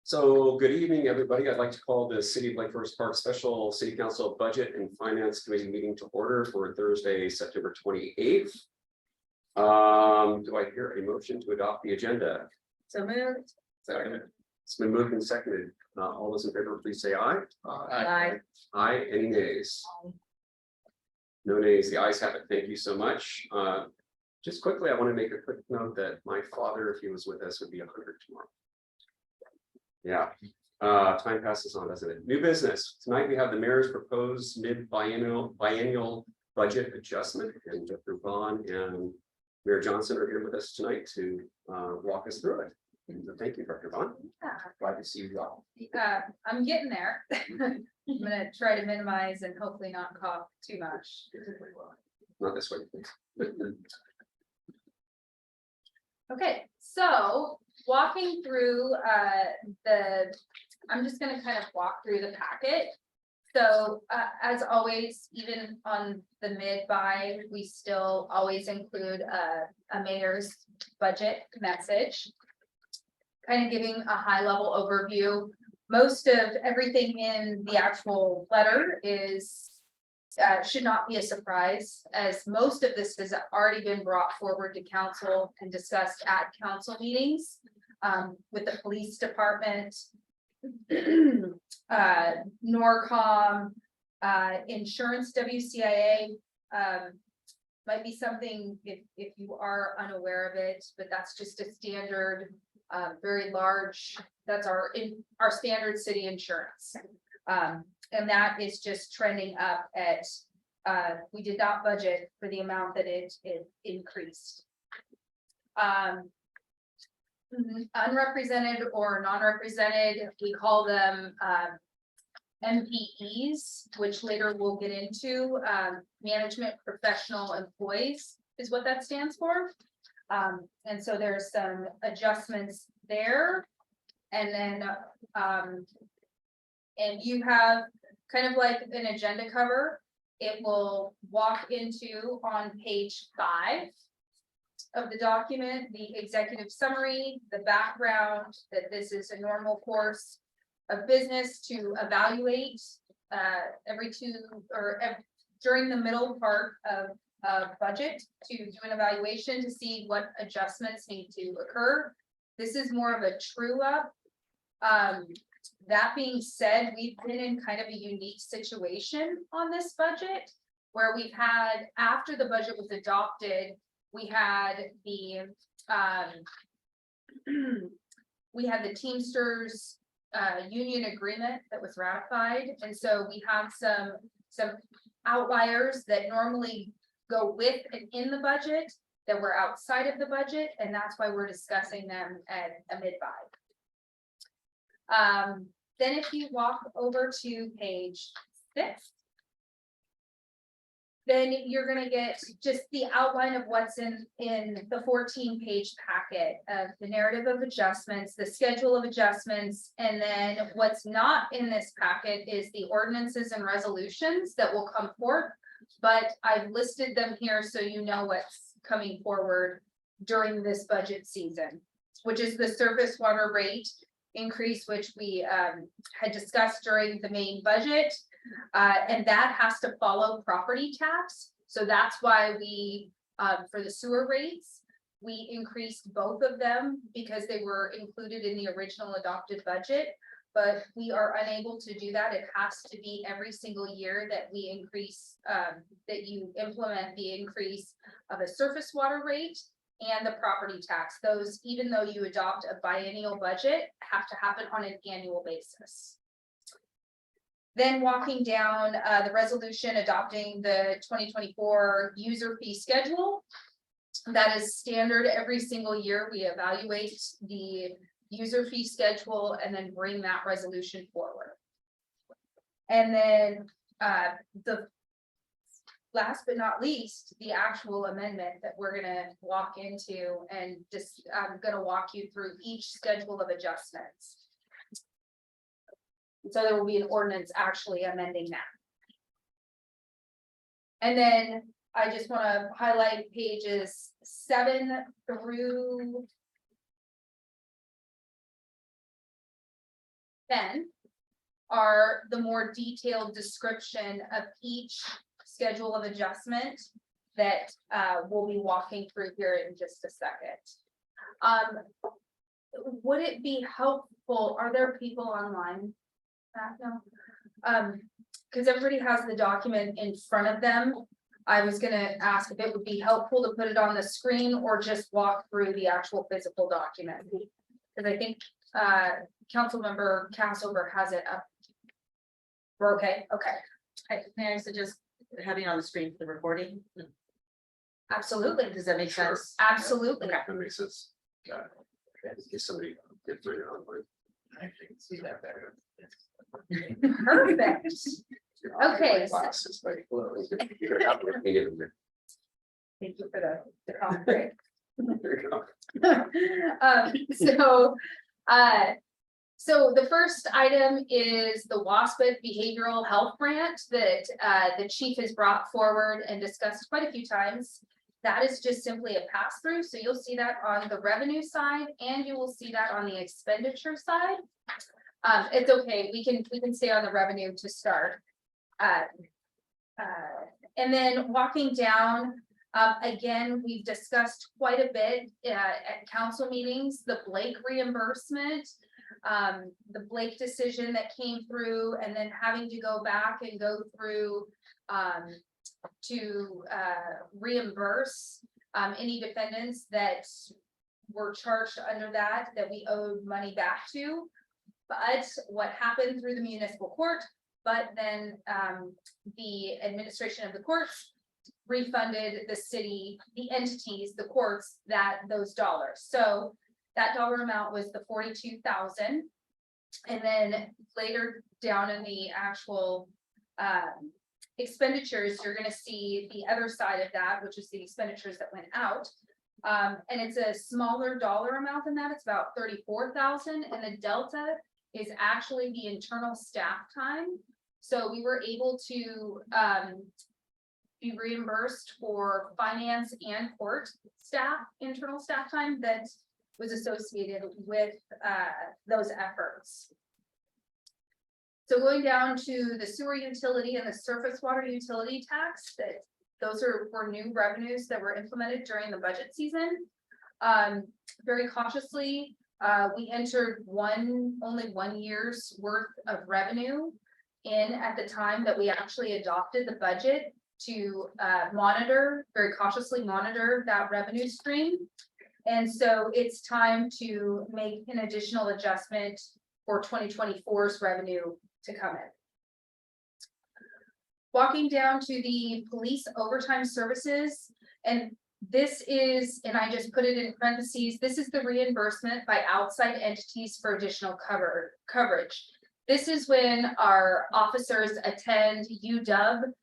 So good evening, everybody. I'd like to call the City of Lake Forest Park Special City Council Budget and Finance Committee meeting to order for Thursday, September 28th. Do I hear a motion to adopt the agenda? So moved. Second. It's been moved and seconded. All those in favor, please say aye. Aye. Aye. Any nays? No nays. The ayes have it. Thank you so much. Just quickly, I want to make a quick note that my father, if he was with us, would be 100 tomorrow. Yeah, time passes on, doesn't it? New business. Tonight we have the mayor's proposed mid-biennial budget adjustment, and Jeffrey Vaughn and Mayor Johnson are here with us tonight to walk us through it. So thank you, Dr. Vaughn. Glad to see you all. I'm getting there. I'm gonna try to minimize and hopefully not cough too much. Not this way, please. Okay, so walking through I'm just gonna kind of walk through the packet. So as always, even on the mid-buy, we still always include a mayor's budget message. Kind of giving a high level overview. Most of everything in the actual letter is should not be a surprise, as most of this has already been brought forward to council and discussed at council meetings with the police department, NORCOM, insurance, WCIA. Might be something if you are unaware of it, but that's just a standard, very large, that's our standard city insurance. And that is just trending up at, we did not budget for the amount that it increased. Unrepresented or non-represented, we call them MPEs, which later we'll get into. Management professional employees is what that stands for. And so there's some adjustments there. And then and you have kind of like an agenda cover. It will walk into on page 5 of the document, the executive summary, the background, that this is a normal course of business to evaluate during the middle part of budget, to do an evaluation to see what adjustments need to occur. This is more of a true up. That being said, we've been in kind of a unique situation on this budget where we've had, after the budget was adopted, we had the Teamsters union agreement that was ratified. And so we have some outliers that normally go with and in the budget that were outside of the budget. And that's why we're discussing them at a mid-buy. Then if you walk over to page 6, then you're going to get just the outline of what's in the 14-page packet of the narrative of adjustments, the schedule of adjustments, and then what's not in this packet is the ordinances and resolutions that will come forth. But I've listed them here so you know what's coming forward during this budget season, which is the surface water rate increase, which we had discussed during the main budget, and that has to follow property tax. So that's why we, for the sewer rates, we increased both of them because they were included in the original adopted budget, but we are unable to do that. It has to be every single year that we increase, that you implement the increase of a surface water rate and the property tax. Those, even though you adopt a biennial budget, have to happen on an annual basis. Then walking down the resolution adopting the 2024 user fee schedule. That is standard every single year. We evaluate the user fee schedule and then bring that resolution forward. And then the last but not least, the actual amendment that we're going to walk into, and just I'm going to walk you through each schedule of adjustments. So there will be an ordinance actually amending that. And then I just want to highlight pages 7 through 10 are the more detailed description of each schedule of adjustment that we'll be walking through here in just a second. Would it be helpful? Are there people online? No. Because everybody has the document in front of them. I was gonna ask if it would be helpful to put it on the screen or just walk through the actual physical document. Because I think Councilmember Castleberg has it up. We're okay. May I suggest having it on the screen for the recording? Absolutely. Does that make Sure. sense? Absolutely. That makes sense. In case somebody did find it online. I can see that better. Perfect. Okay. Glasses, like, well, you're happy with me in there. Thank you for the comment. There you go. So the first item is the WASPA Behavioral Health Grant that the chief has brought forward and discussed quite a few times. That is just simply a pass through. So you'll see that on the revenue side and you will see that on the expenditure side. It's okay. We can stay on the revenue to start. And then walking down, again, we've discussed quite a bit at council meetings, the Blake reimbursement, the Blake decision that came through, and then having to go back and go through to reimburse any defendants that were charged under that we owed money back to. But what happened through the municipal court, but then the administration of the courts refunded the city, the entities, the courts, those dollars. So that dollar amount was the 42,000. And then later down in the actual expenditures, you're going to see the other side of that, which is the expenditures that went out. And it's a smaller dollar amount than that. It's about 34,000, and the delta is actually the internal staff time. So we were able to be reimbursed for finance and court staff, internal staff time that was associated with those efforts. So going down to the sewer utility and the surface water utility tax, those were new revenues that were implemented during the budget season. Very cautiously, we entered only 1 year's worth of revenue in at the time that we actually adopted the budget to very cautiously monitor that revenue stream. And so it's time to make an additional adjustment for 2024's revenue to come in. Walking down to the police overtime services, and this is, and I just put it in parentheses, this is the reimbursement by outside entities for additional coverage. This is when our officers attend UW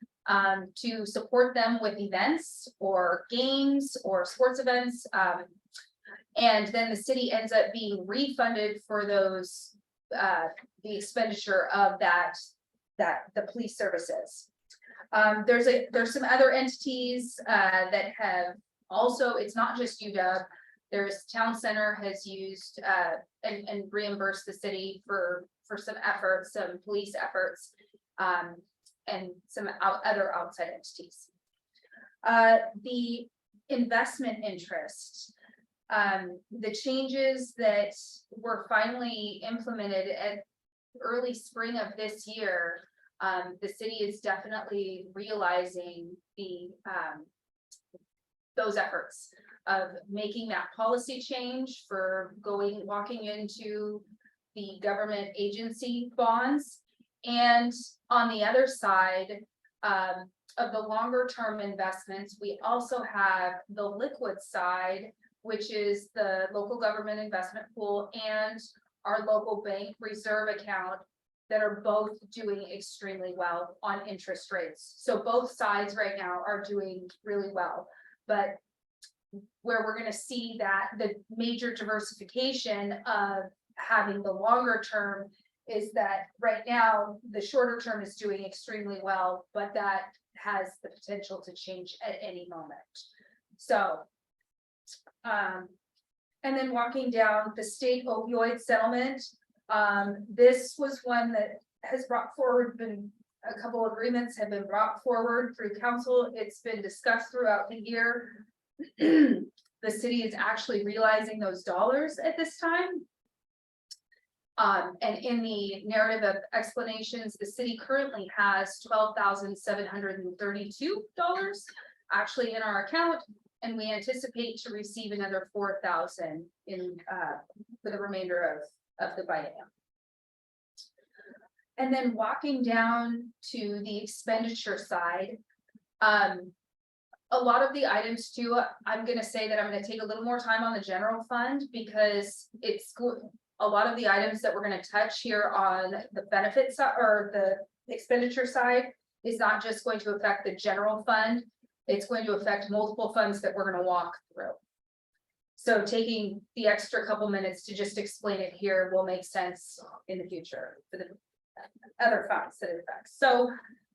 to support them with events or games or sports events. And then the city ends up being refunded for those, the expenditure of the police services. There's some other entities that have also, it's not just UW. There's Town Center has used and reimbursed the city for some efforts, some police efforts, and some other outside entities. The investment interest, the changes that were finally implemented at early spring of this year, the city is definitely realizing those efforts of making that policy change for walking into the government agency bonds. And on the other side of the longer term investments, we also have the liquid side, which is the local government investment pool and our local bank reserve account that are both doing extremely well on interest rates. So both sides right now are doing really well, but where we're going to see that the major diversification of having the longer term is that right now the shorter term is doing extremely well, but that has the potential to change at any moment. So and then walking down the state opioid settlement, This was one that has brought forward, a couple agreements have been brought forward through council. It's been discussed throughout the year. The city is actually realizing those dollars at this time. And in the narrative of explanations, the city currently has $12,732 actually in our account, and we anticipate to receive another 4,000 in for the remainder of the biennium. And then walking down to the expenditure side, a lot of the items too, I'm gonna say that I'm gonna take a little more time on the general fund because it's a lot of the items that we're gonna touch here on the benefits or the expenditure side is not just going to affect the general fund. It's going to affect multiple funds that we're gonna walk through. So taking the extra couple minutes to just explain it here will make sense in the future for the other funds that it affects. So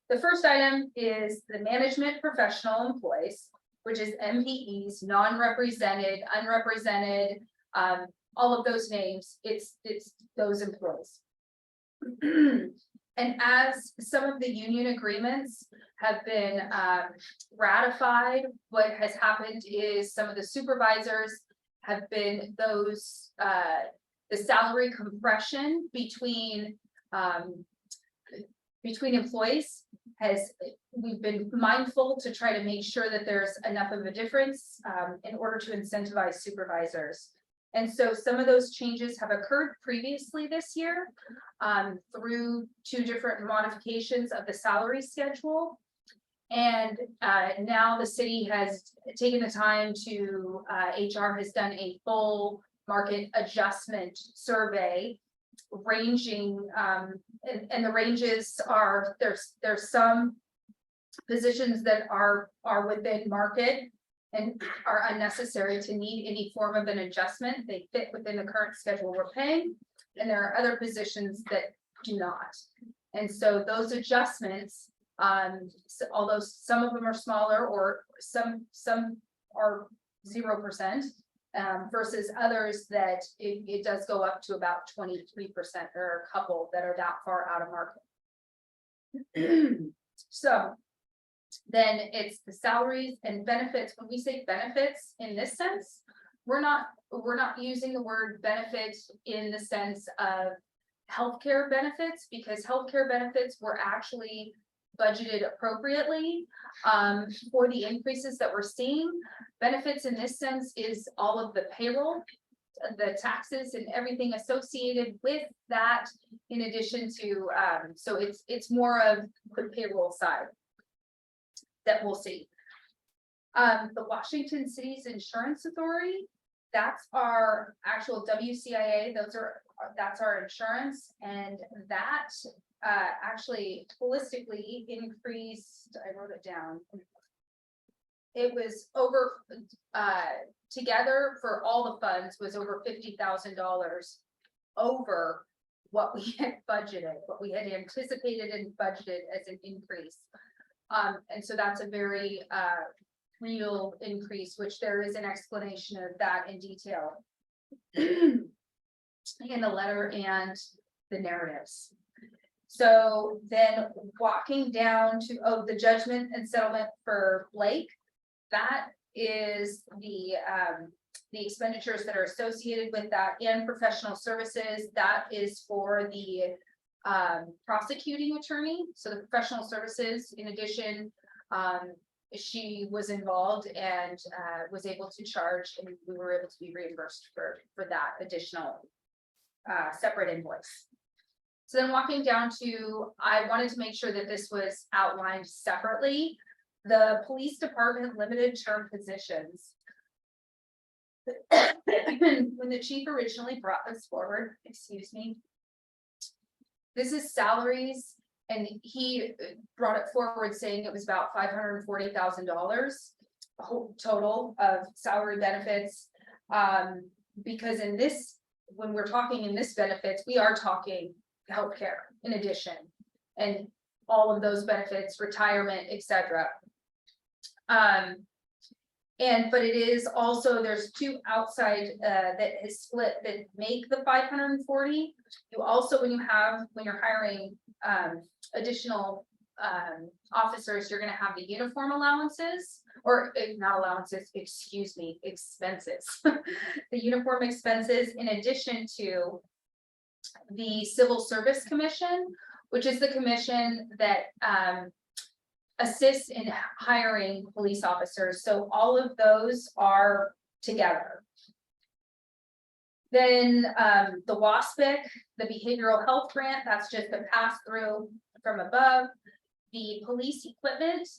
the first item is the management professional employees, which is MPEs, non-represented, unrepresented, all of those names, it's those employees. And as some of the union agreements have been ratified, what has happened is some of the supervisors have been those, the salary compression between employees we've been mindful to try to make sure that there's enough of a difference in order to incentivize supervisors. And so some of those changes have occurred previously this year through 2 different modifications of the salary schedule. And now the city has taken the time to, HR has done a full market adjustment survey ranging, and the ranges are, there's some positions that are within market and are unnecessary to need any form of an adjustment. They fit within the current schedule we're paying, and there are other positions that do not. And so those adjustments, although some of them are smaller or some are 0%, versus others that it does go up to about 23%. There are a couple that are that far out of market. So then it's the salaries and benefits. When we say benefits in this sense, we're not using the word benefits in the sense of healthcare benefits, because healthcare benefits were actually budgeted appropriately for the increases that we're seeing. Benefits in this sense is all of the payroll, the taxes and everything associated with that, in addition to so it's more of the payroll side that we'll see. The Washington City's Insurance Authority, that's our actual WCIA, that's our insurance, and that actually holistically increased, I wrote it down. It was over, together for all the funds was over $50,000 over what we had budgeted, what we had anticipated and budgeted as an increase. And so that's a very real increase, which there is an explanation of that in detail in the letter and the narratives. So then walking down to, the judgment and settlement for Blake, that is the expenditures that are associated with that, and professional services. That is for the prosecuting attorney. So the professional services, in addition, she was involved and was able to charge, and we were able to be reimbursed for that additional separate invoice. So then walking down to, I wanted to make sure that this was outlined separately. The police department limited term positions. When the chief originally brought this forward, excuse me, this is salaries, and he brought it forward saying it was about $540,000 total of salary benefits. Because in this, when we're talking in this benefits, we are talking healthcare in addition, and all of those benefits, retirement, etc. but it is also, there's two outside, that is split that make the 540. You also, when you're hiring, additional, officers, you're gonna have the uniform allowances, or not allowances, excuse me, expenses. The uniform expenses in addition to the Civil Service Commission, which is the commission that, assists in hiring police officers. So all of those are together. Then the WASPIC, the behavioral health grant, that's just a pass through from above. The police equipment,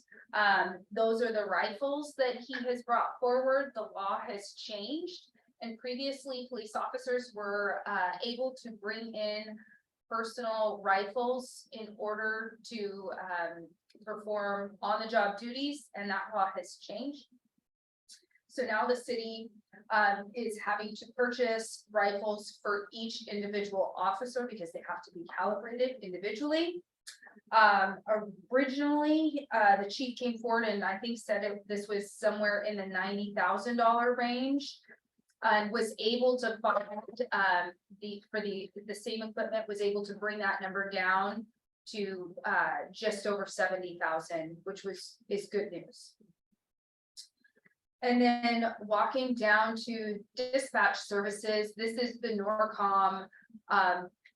those are the rifles that he has brought forward. The law has changed. And previously, police officers were able to bring in personal rifles in order to perform on-the-job duties, and that law has changed. So now the city is having to purchase rifles for each individual officer because they have to be calibrated individually. Originally, the chief came forward and I think said this was somewhere in the $90,000 range. And was able to find the same equipment, was able to bring that number down to just over 70,000, which is good news. And then walking down to dispatch services, this is the Norcom.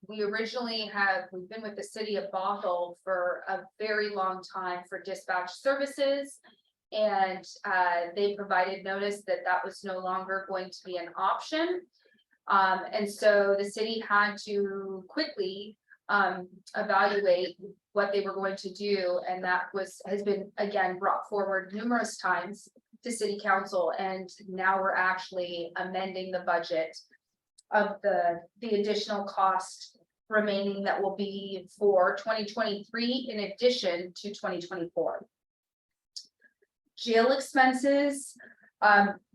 We've been with the city of Bothell for a very long time for dispatch services. And they provided notice that that was no longer going to be an option. And so the city had to quickly evaluate what they were going to do. And that has been, again, brought forward numerous times to city council. And now we're actually amending the budget of the additional cost remaining that will be for 2023 in addition to 2024. Jail expenses,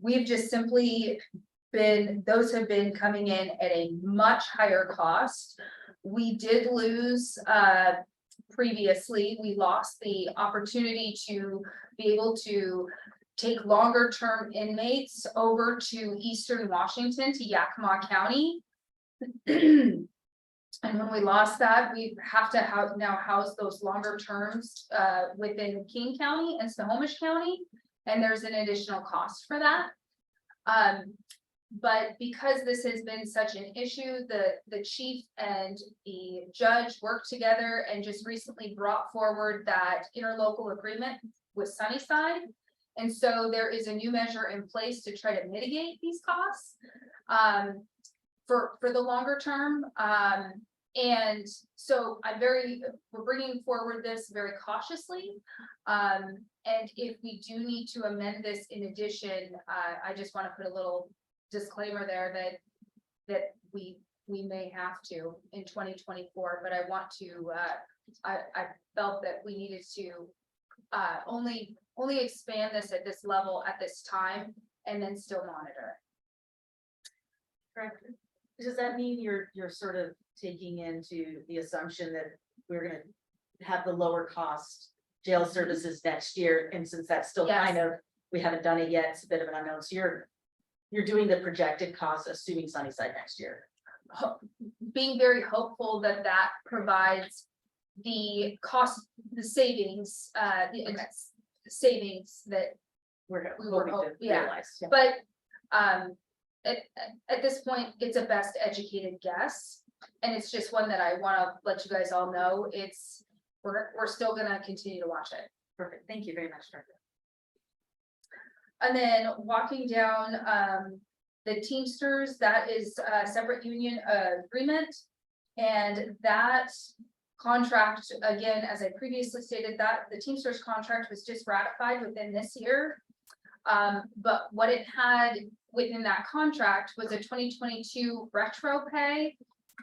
we've just simply those have been coming in at a much higher cost. We did lose, previously, we lost the opportunity to be able to take longer term inmates over to Eastern Washington, to Yakima County. And when we lost that, we have to now house those longer terms within King County and Snohomish County, and there's an additional cost for that. But because this has been such an issue, the chief and the judge worked together and just recently brought forward that interlocal agreement with Sunnyside. And so there is a new measure in place to try to mitigate these costs for the longer term. And so we're bringing forward this very cautiously. And if we do need to amend this in addition, I just want to put a little disclaimer there that we may have to in 2024, but I want to, I felt that we needed to only expand this at this level at this time and then still monitor. Correct. Does that mean you're sort of taking into the assumption that we're gonna have the lower cost jail services next year? And since that's still kind of, we haven't done it yet, it's a bit of an unknown. So you're doing the projected cost, assuming Sunnyside next year. Being very hopeful that provides the cost, the savings, savings that We're we were hoping to yeah. realize. Yeah. But at this point, it's a best educated guess, and it's just one that I want to let you guys all know. We're still gonna continue to watch it. Perfect. Thank you very much, Director. And then walking down the Teamsters, that is a separate union agreement, and that contract, again, as I previously stated, that the Teamsters contract was just ratified within this year. But what it had within that contract was a 2022 retro pay.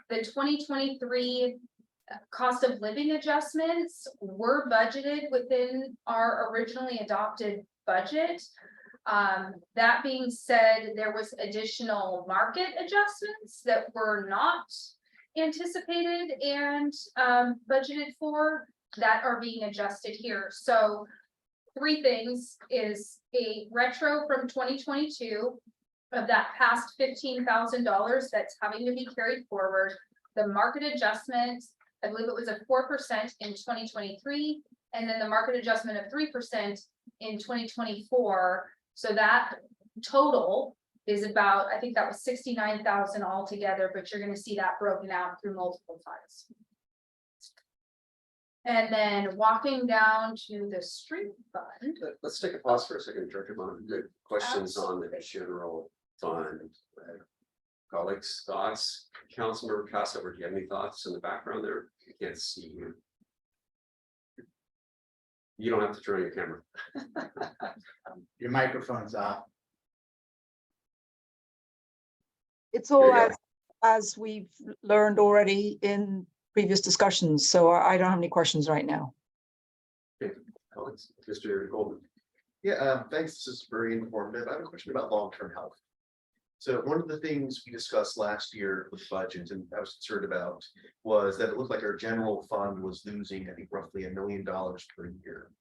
The 2023 cost of living adjustments were budgeted within our originally adopted budget. That being said, there was additional market adjustments that were not anticipated and budgeted for that are being adjusted here. So three things is a retro from 2022 of that past $15,000 that's having to be carried forward. The market adjustment, I believe it was a 4% in 2023, and then the market adjustment of 3% in 2024. So that total is about, I think that was 69,000 altogether, but you're gonna see that broken out through multiple funds. And then walking down to the street fund. Let's take a pause for a second, Director Bond. Good questions on the Absolutely. general fund. Colleagues, thoughts? Councilmember Passover, do you have any thoughts in the background there? I can't see you. You don't have to turn on your camera. Your microphone's off. It's all There you as we've learned already in previous discussions, so I don't have any questions right now. Colleagues, Mr. Goldman. Yeah, thanks. This is very informative. I have a question about long-term health. So one of the things we discussed last year with budget and I was concerned about was that it looked like our general fund was losing, I think, roughly $1 million per year.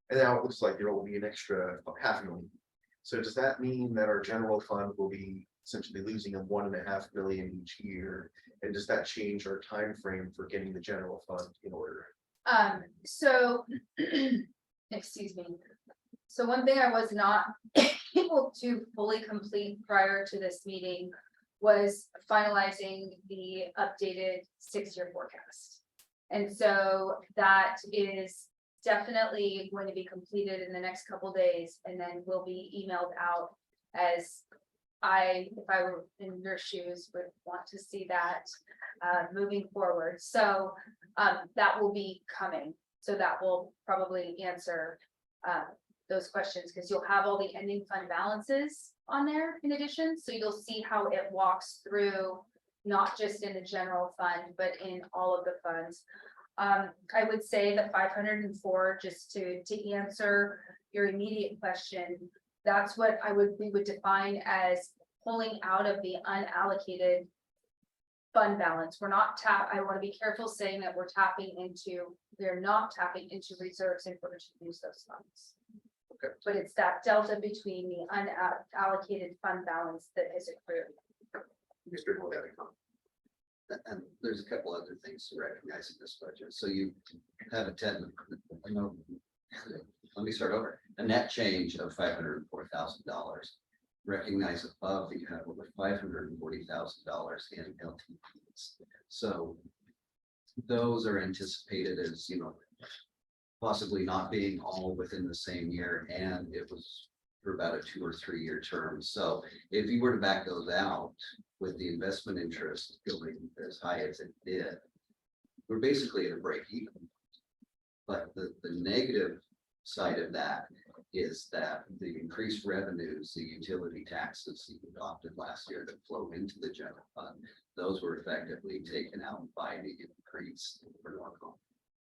And now it looks like there will be an extra $500,000. So does that mean that our general fund will be essentially losing a $1.5 million each year? And does that change our time frame for getting the general fund in order? So, excuse me. So one thing I was not able to fully complete prior to this meeting was finalizing the updated 6-year forecast. And so that is definitely going to be completed in the next couple days and then will be emailed out as if I were in your shoes, would want to see that moving forward. So that will be coming. So that will probably answer those questions because you'll have all the ending fund balances on there in addition. So you'll see how it walks through, not just in the general fund, but in all of the funds. I would say the 504, just to answer your immediate question, that's what we would define as pulling out of the unallocated fund balance. We're not I want to be careful saying that we're not tapping into reserves in order to use those funds. Okay. But it's that delta between the unallocated fund balance that is accrued. Mr. Goldman. And there's a couple other things to recognize in this budget. So you have let me start over. A net change of $504,000. Recognize above that you have over $540,000 in LTPs. So those are anticipated as, possibly not being all within the same year, and it was for about a 2 or 3 year term. So if you were to back those out with the investment interest going as high as it did, we're basically at a break even. But the negative side of that is that the increased revenues, the utility taxes that you adopted last year that flow into the general fund, those were effectively taken out by the increase for Norcom.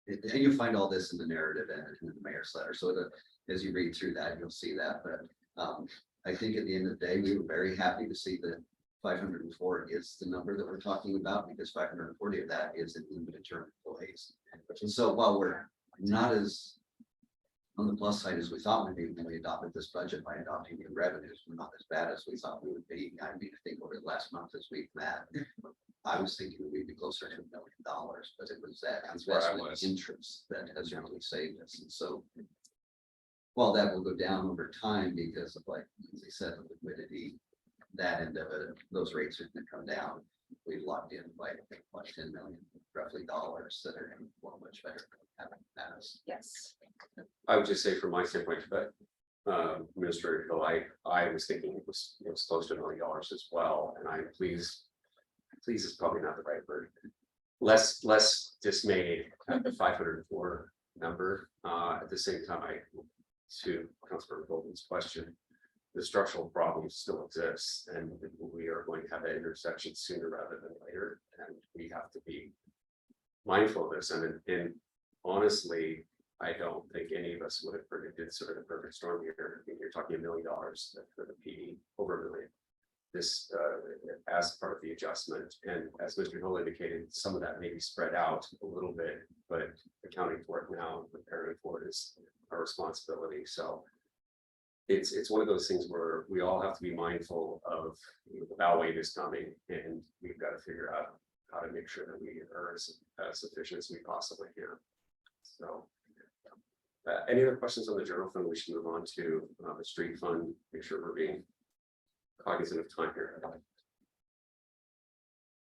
And you'll find all this in the narrative and in the mayor's letter. So as you read through that, you'll see that. But I think at the end of the day, we were very happy to see that 504 is the number that we're talking about, because 540 of that is in limited term employees. And so while we're not as on the plus side as we thought we'd be when we adopted this budget by adopting new revenues, we're not as bad as we thought we would be. I mean, I think over the last month as we've met, I was thinking we'd be closer to $1 million, but it was that investment interest that has really saved us. And so while that will go down over time because of, like they said, the liquidity, that end of it, those rates are going to come down. We've locked in like 10 million roughly dollars that are going to flow much better than having that. Yes. I would just say from my standpoint, but Minister Hill, I was thinking it was close to $1 million as well, and I'm pleased is probably not the right word. Less dismayed at the 504 number. At the same time, to Councilmember Goldman's question, the structural problem still exists, and we are going to have that intersection sooner rather than later, and we have to be mindful of this. And honestly, I don't think any of us would have predicted sort of the perfect storm here. I mean, you're talking $1 million for the PD, over $1 million. This as part of the adjustment, and as Mr. Hill indicated, some of that may be spread out a little bit, but accounting for it now and preparing for it is our responsibility, so. It's one of those things where we all have to be mindful of, the bow wave is coming, and we've got to figure out how to make sure that we are as efficient as we possibly can. So. Any other questions on the general fund? We should move on to the street fund, make sure we're being cognizant of time here.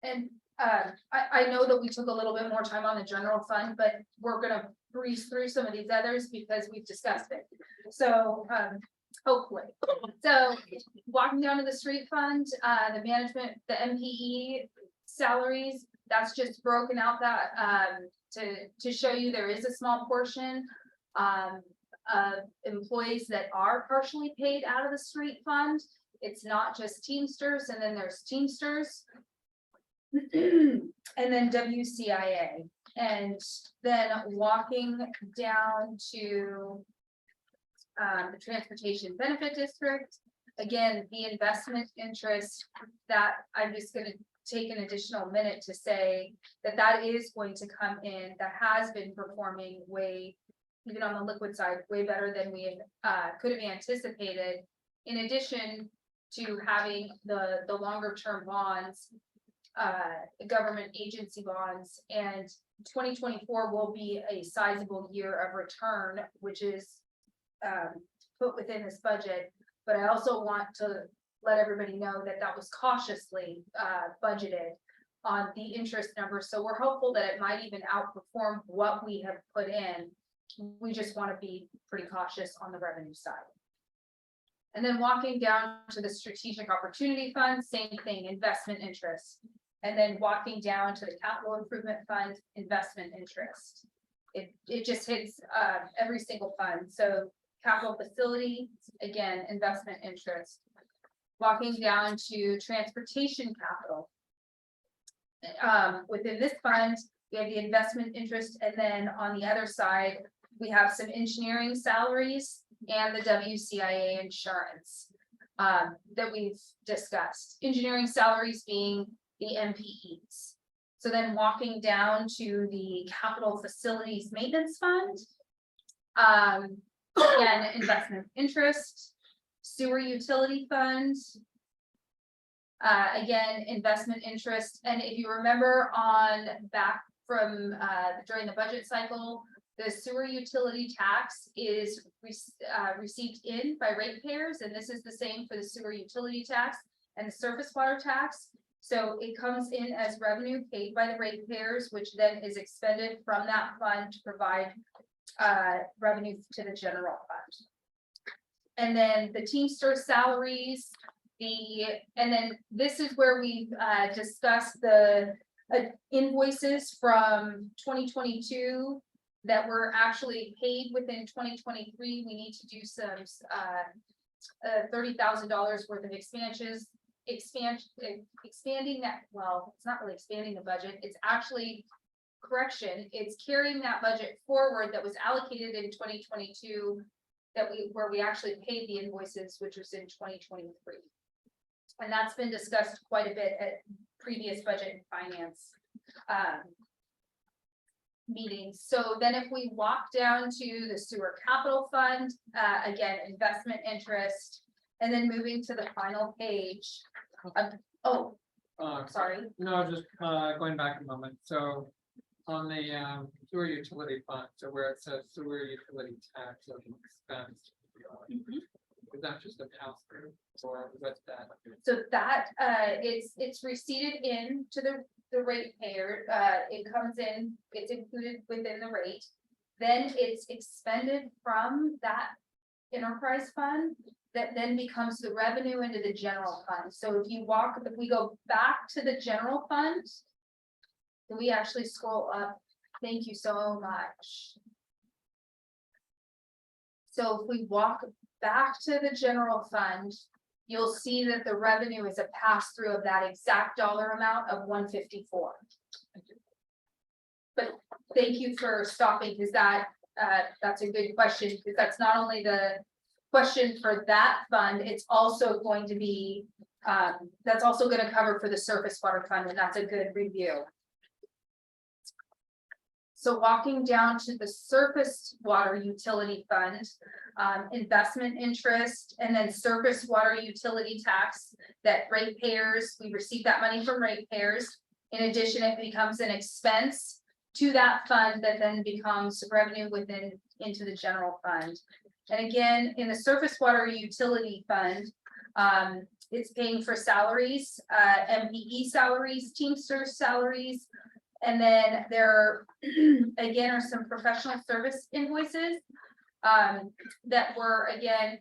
And I know that we took a little bit more time on the general fund, but we're gonna breeze through some of these others because we've discussed it. So hopefully, so walking down to the street fund, the management, the MPE salaries, that's just broken out that to show you there is a small portion of employees that are partially paid out of the street fund. It's not just Teamsters, and then there's Teamsters. And then WCIA, and then walking down to the Transportation Benefit District. Again, the investment interest that I'm just gonna take an additional minute to say that that is going to come in, that has been performing way, even on the liquid side, way better than we could have anticipated. In addition to having the longer term bonds, government agency bonds, and 2024 will be a sizable year of return, which is put within this budget. But I also want to let everybody know that that was cautiously budgeted on the interest number. So we're hopeful that it might even outperform what we have put in. We just want to be pretty cautious on the revenue side. And then walking down to the Strategic Opportunity Fund, same thing, investment interest. And then walking down to the Capital Improvement Fund, investment interest. It just hits every single fund. So capital facility, again, investment interest. Walking down to transportation capital. Within this fund, we have the investment interest, and then on the other side, we have some engineering salaries and the WCIA insurance that we've discussed. Engineering salaries being the MPEs. So then walking down to the Capital Facilities Maintenance Fund. Again, investment interest, sewer utility fund. Again, investment interest, and if you remember on back from during the budget cycle, the sewer utility tax is received in by ratepayers, and this is the same for the sewer utility tax and the surface water tax. So it comes in as revenue paid by the ratepayers, which then is expended from that fund to provide revenue to the general fund. And then the Teamster salaries, and then this is where we've discussed the invoices from 2022 that were actually paid within 2023. We need to do some $30,000 worth of expanding that. Well, it's not really expanding the budget, it's actually correction, it's carrying that budget forward that was allocated in 2022 where we actually paid the invoices, which was in 2023. And that's been discussed quite a bit at previous budget and finance meetings. So then if we walk down to the sewer capital fund, again, investment interest, and then moving to the final page. Sorry. No, just going back a moment. So on the sewer utility fund, so where it says sewer utility tax of expense. Is that just a pass through, or what's that? So that it's receipted in to the ratepayer. It comes in, it's included within the rate. Then it's expended from that enterprise fund that then becomes the revenue into the general fund. So if we go back to the general fund, we actually scroll up. Thank you so much. So if we walk back to the general fund, you'll see that the revenue is a pass through of that exact dollar amount of 154. But thank you for stopping, because that's a good question, because that's not only the question for that fund, it's also going to be that's also going to cover for the surface water fund, and that's a good review. So walking down to the surface water utility fund, investment interest, and then surface water utility tax that ratepayers, we receive that money from ratepayers. In addition, it becomes an expense to that fund that then becomes revenue into the general fund. And again, in the surface water utility fund, it's paying for salaries, MPE salaries, Teamster salaries. And then there, again, are some professional service invoices that were, again,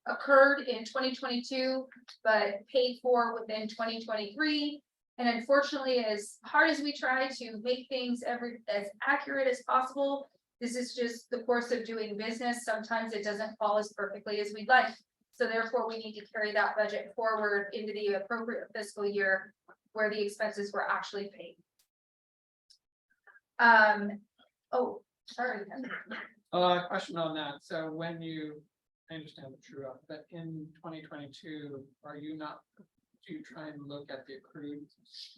occurred in 2022, but paid for within 2023. And unfortunately, as hard as we try to make things as accurate as possible, this is just the course of doing business. Sometimes it doesn't fall as perfectly as we'd like. So therefore, we need to carry that budget forward into the appropriate fiscal year where the expenses were actually paid. Oh, sorry. Question on that. So when I understand the true up, but in 2022, do you try and look at the accrued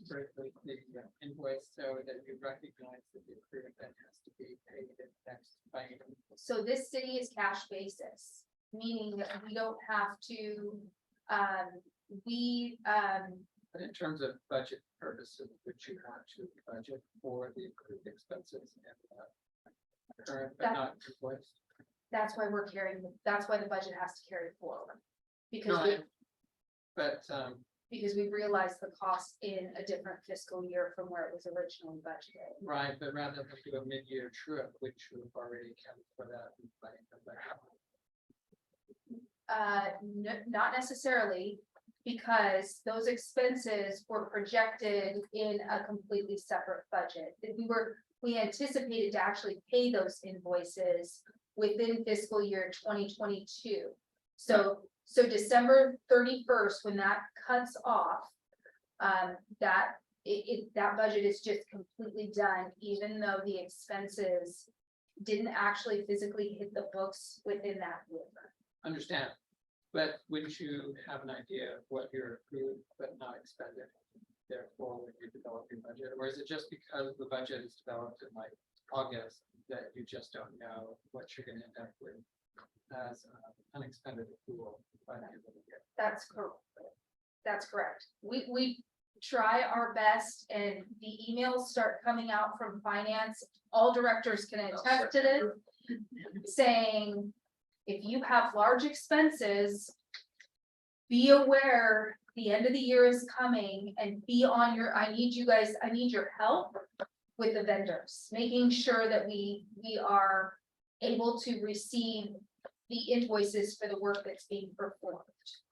versus the invoice so that you recognize that the accrued then has to be paid in next item? So this city is cash basis, meaning that we don't have to, But in terms of budget purposes, would you have to budget for the accrued expenses and current but not invoice? that's why that's why the budget has to carry forward. No, Because we realized the cost in a different fiscal year from where it was originally budgeted. right, but rather than do a mid-year trip, which you have already accounted for that. Not necessarily, because those expenses were projected in a completely separate budget. We anticipated to actually pay those invoices within fiscal year 2022. So December 31st, when that cuts off, that budget is just completely done, even though the expenses didn't actually physically hit the books within that year. Understand, but wouldn't you have an idea of what you're accrued but not expended? Therefore, when you develop your budget, or is it just because the budget is developed in like August that you just don't know what you're gonna end up with as unexpended accrual by the end of the year? That's correct. That's correct. We try our best, and the emails start coming out from finance. All directors can attest to this, saying, if you have large expenses, be aware the end of the year is coming, and be on I need your help with the vendors, making sure that we are able to receive the invoices for the work that's being performed.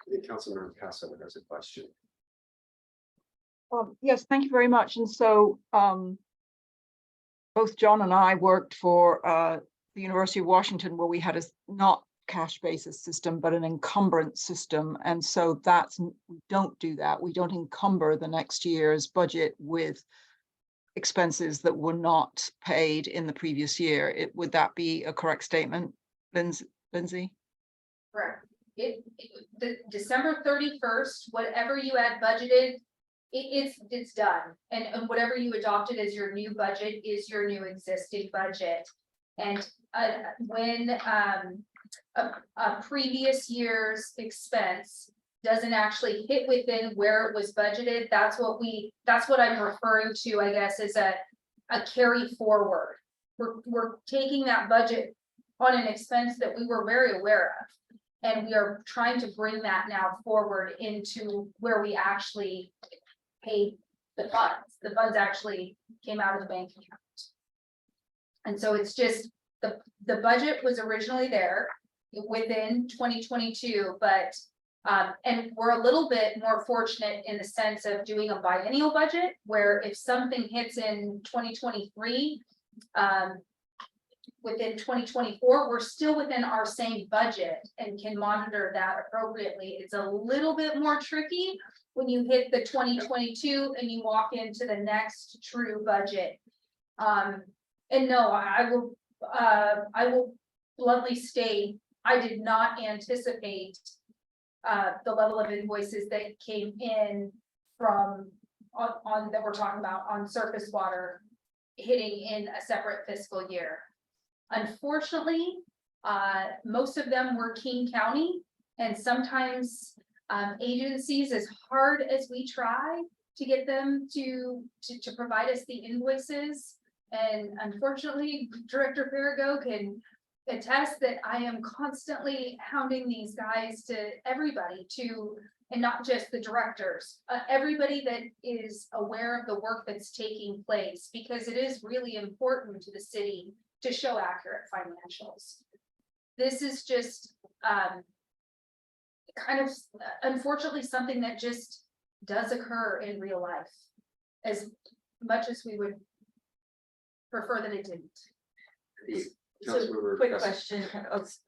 I think Councilmember Picasso has a question. Yes, thank you very much. And so both John and I worked for the University of Washington, where we had a not cash basis system, but an encumbrance system. And so we don't do that. We don't encumber the next year's budget with expenses that were not paid in the previous year. Would that be a correct statement, Lindsay? Correct. The December 31st, whatever you had budgeted, it's done. And whatever you adopted as your new budget is your new existing budget. And when a previous year's expense doesn't actually hit within where it was budgeted, that's what I'm referring to, I guess, as a carry forward. We're taking that budget on an expense that we were very aware of, and we are trying to bring that now forward into where we actually paid the funds. The funds actually came out of the bank account. And so it's just the budget was originally there within 2022, but and we're a little bit more fortunate in the sense of doing a biennial budget, where if something hits in 2023, within 2024, we're still within our same budget and can monitor that appropriately. It's a little bit more tricky when you hit the 2022 and you walk into the next true budget. And no, I will bluntly state, I did not anticipate the level of invoices that came in from that we're talking about on surface water hitting in a separate fiscal year. Unfortunately, most of them were King County, and sometimes agencies, as hard as we try to get them to provide us the invoices, and unfortunately, Director Perigo can attest that I am constantly hounding these guys to everybody to, and not just the directors, everybody that is aware of the work that's taking place, because it is really important to the city to show accurate financials. This is just kind of unfortunately something that just does occur in real life, as much as we would prefer that it didn't. So, Councilmember quick Cass- question.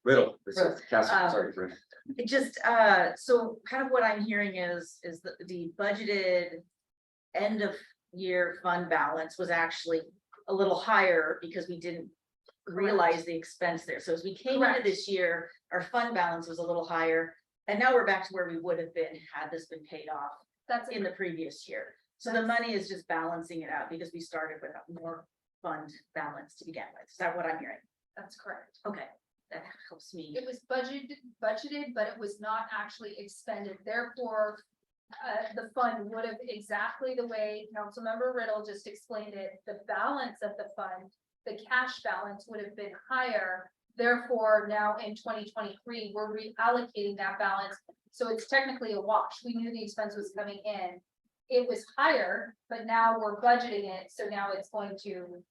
Riddle, this is Riddle. Cass- sorry, Fred. It just, so kind of what I'm hearing is the budgeted end of year fund balance was actually a little higher because we didn't realize the expense there. So as we came into Correct. this year, our fund balance was a little higher. And now we're back to where we would have been had this been paid off That's in the previous year. So the money is just balancing it out because we started with a more fund balance to begin with. Is that what I'm hearing? That's correct. Okay, that helps me. It was budgeted, but it was not actually expended. Therefore, the fund would have exactly the way Councilmember Riddle just explained it. The balance of the fund, the cash balance would have been higher. Therefore, now in 2023, we're reallocating that balance. So it's technically a wash. We knew the expense was coming in. It was higher, but now we're budgeting it. So now it's going to.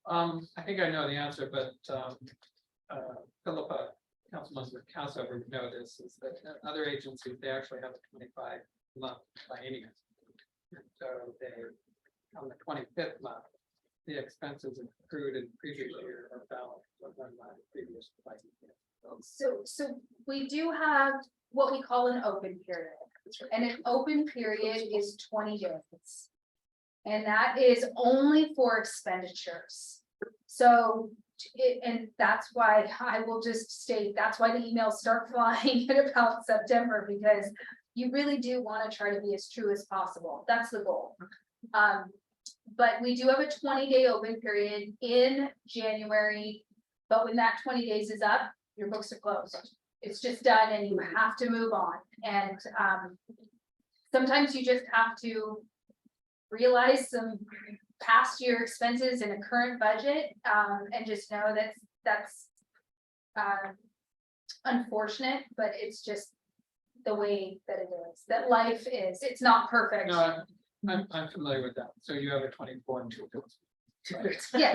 I think I know the answer, but Philippa, Councilmember Casa would know this, is that other agencies, they actually have a 25-month biennium. So they, on the 25th month, the expenses accrued in previous year are balanced with one month previous biennium. So we do have what we call an open period. And an open period is 20 days. And that is only for expenditures. So, and that's why I will just state, that's why the emails start flying in about September, because you really do want to try to be as true as possible. That's the goal. But we do have a 20-day open period in January. But when that 20 days is up, your books are closed. It's just done and you have to move on. And sometimes you just have to realize some past year expenses in a current budget, and just know that that's unfortunate, but it's just the way that it is, that life is. It's not perfect. No, I'm familiar with that. So you have a 24 and 2. Yeah.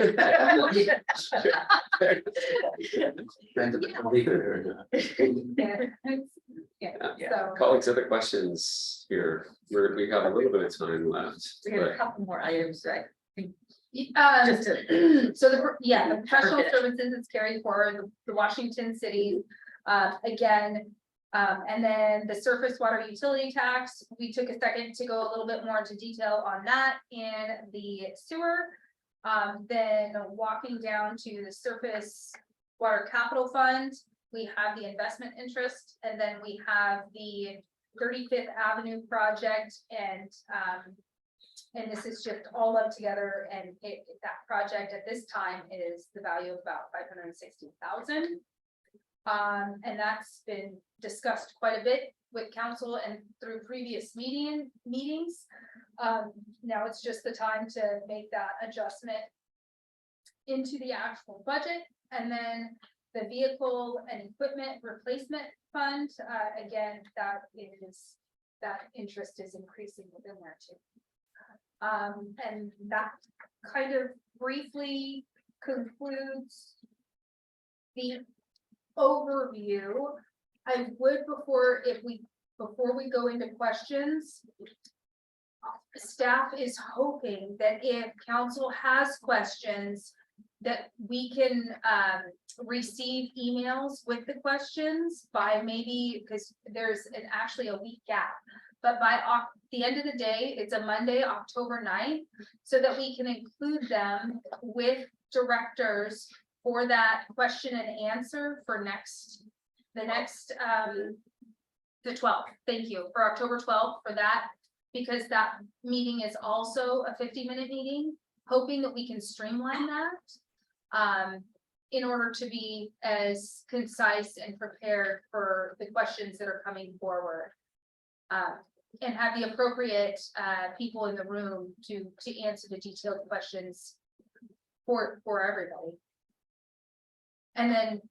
Yeah, so, Colleagues, other questions here? We have a little bit of time left. We have a but- couple more items, right? just to- so the professional Okay. services is carried forward, the Washington City, again. And then the surface water utility tax, we took a second to go a little bit more into detail on that in the sewer. Then walking down to the surface water capital fund, we have the investment interest, and then we have the 35th Avenue project, and this is just all up together, and that project at this time is the value of about 560,000. And that's been discussed quite a bit with council and through previous meetings. Now it's just the time to make that adjustment into the actual budget. And then the vehicle and equipment replacement fund, again, that interest is increasing within there too. And that kind of briefly concludes the overview. I would, before we go into questions, staff is hoping that if council has questions, that we can receive emails with the questions by maybe, because there's actually a week gap. But by the end of the day, it's a Monday, October 9th, so that we can include them with directors for that question and answer for the 12th. Thank you, for October 12th for that, because that meeting is also a 50-minute meeting, hoping that we can streamline that. In order to be as concise and prepared for the questions that are coming forward. And have the appropriate people in the room to answer the detailed questions for everybody. And then,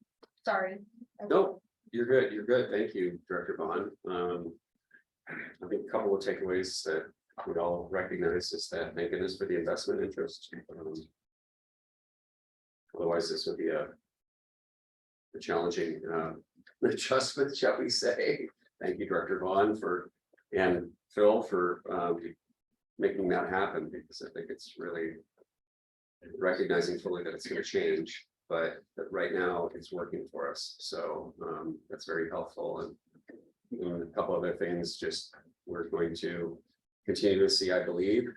sorry. No, you're good. You're good. Thank you, Director Bond. I think a couple of takeaways that we all recognize is that Megan is for the investment interest. Otherwise, this would be a challenging adjustment, shall we say. Thank you, Director Vaughn, and Phil for making that happen, because I think it's really recognizing fully that it's going to change, but that right now it's working for us. So that's very helpful. And a couple other things, just we're going to continue to see, I believe.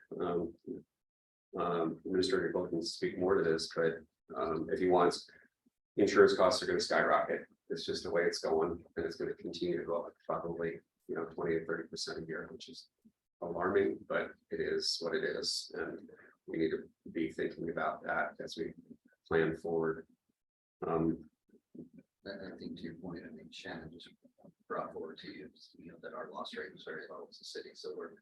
Administrator Bill can speak more to this, but if he wants, insurance costs are going to skyrocket. It's just the way it's going, and it's going to continue to go up probably, 20 to 30% a year, which is alarming, but it is what it is, and we need to be thinking about that as we plan forward. I think to your point, I think Shannon just brought forward to you, that our loss rate was very low as a city, so we're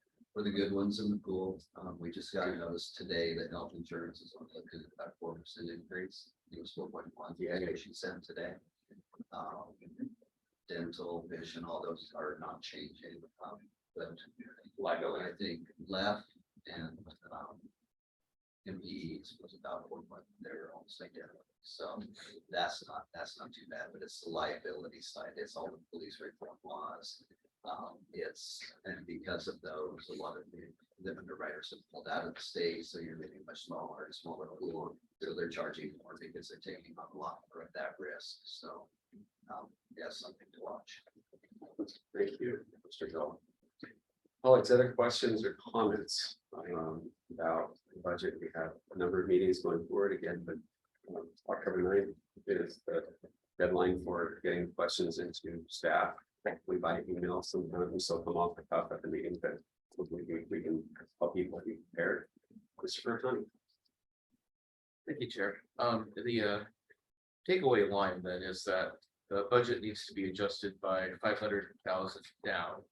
the good ones in the pool. We just got a notice today that health insurance is only looking at about 4% increase. It was 4.1. Yeah, she sent today. Dental, vision, all those are not changing. But liability, I think, left and MPEs was about 4. They're almost identical. So that's not too bad, but it's the liability side. It's all the police reform laws. And because of those, a lot of the underwriters have pulled out of the state, so you're getting much smaller pool. So they're charging more because they're taking on a lot more of that risk. So something to watch. Thank you, Mr. Hill. Alex, other questions or comments about the budget? We have a number of meetings going forward again, but October 9th is the deadline for getting questions into staff, hopefully by email. Sometimes they'll come off the cuff at the meeting, but we can help people be prepared. Christopher Honey. Thank you, Chair. The takeaway line then is that the budget needs to be adjusted by 500,000 down.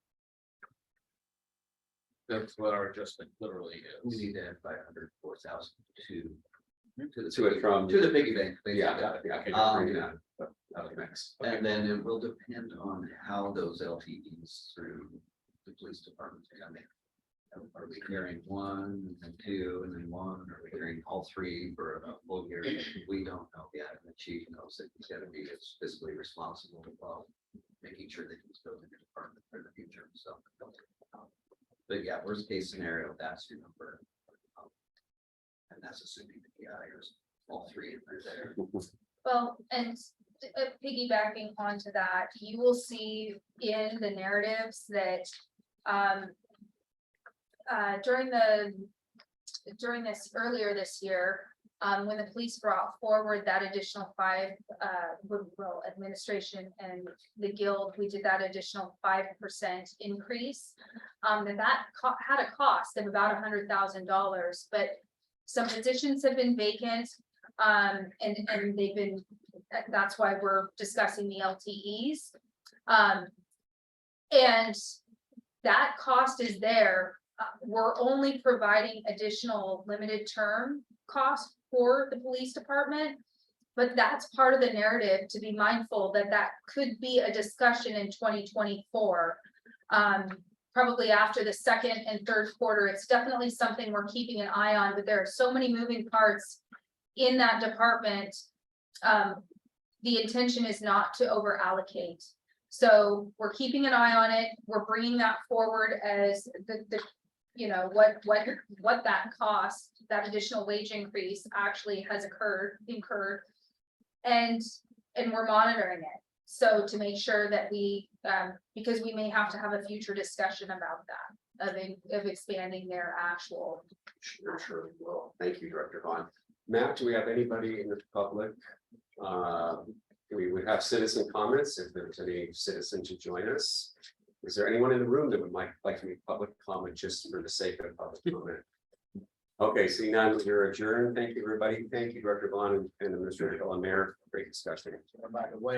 That's what our adjustment literally We is. need to add 504,000 to To the piggy bank. Yeah, basically. I can bring that, but that'll be next. And then it will depend on how those LTEs through the police department come in. Are we carrying 1 and 2 and then 1? Are we carrying all 3 for a full year? We don't know yet. And the chief knows that he's got to be as fiscally responsible while making sure that he's building a department for the future. So, but yeah, worst case scenario, that's your number. And that's assuming that the hires all 3 are there. Well, and piggybacking onto that, you will see in the narratives that during this earlier this year, when the police brought forward that additional 5, well, administration and the guild, we did that additional 5% increase. That had a cost of about $100,000, but some positions have been vacant, and they've been. That's why we're discussing the LTEs, and that cost is there. We're only providing additional limited term cost for the police department, but that's part of the narrative to be mindful that could be a discussion in 2024. Probably after the second and third quarter. It's definitely something we're keeping an eye on, but there are so many moving parts in that department. The intention is not to over allocate. So we're keeping an eye on it. We're bringing that forward as the what that cost, that additional wage increase actually has incurred, and we're monitoring it. So to make sure that we, because we may have to have a future discussion about that, of expanding their actual. Sure. Well, thank you, Director Vaughn. Matt, do we have anybody in the public? We would have citizen comments if there's any citizen to join us. Is there anyone in the room that would like to make public comment just for the sake of public comment? Okay, seeing none, you're adjourned. Thank you, everybody. Thank you, Director Bond and Administrator Hill and Mayor. Great discussion. By the way.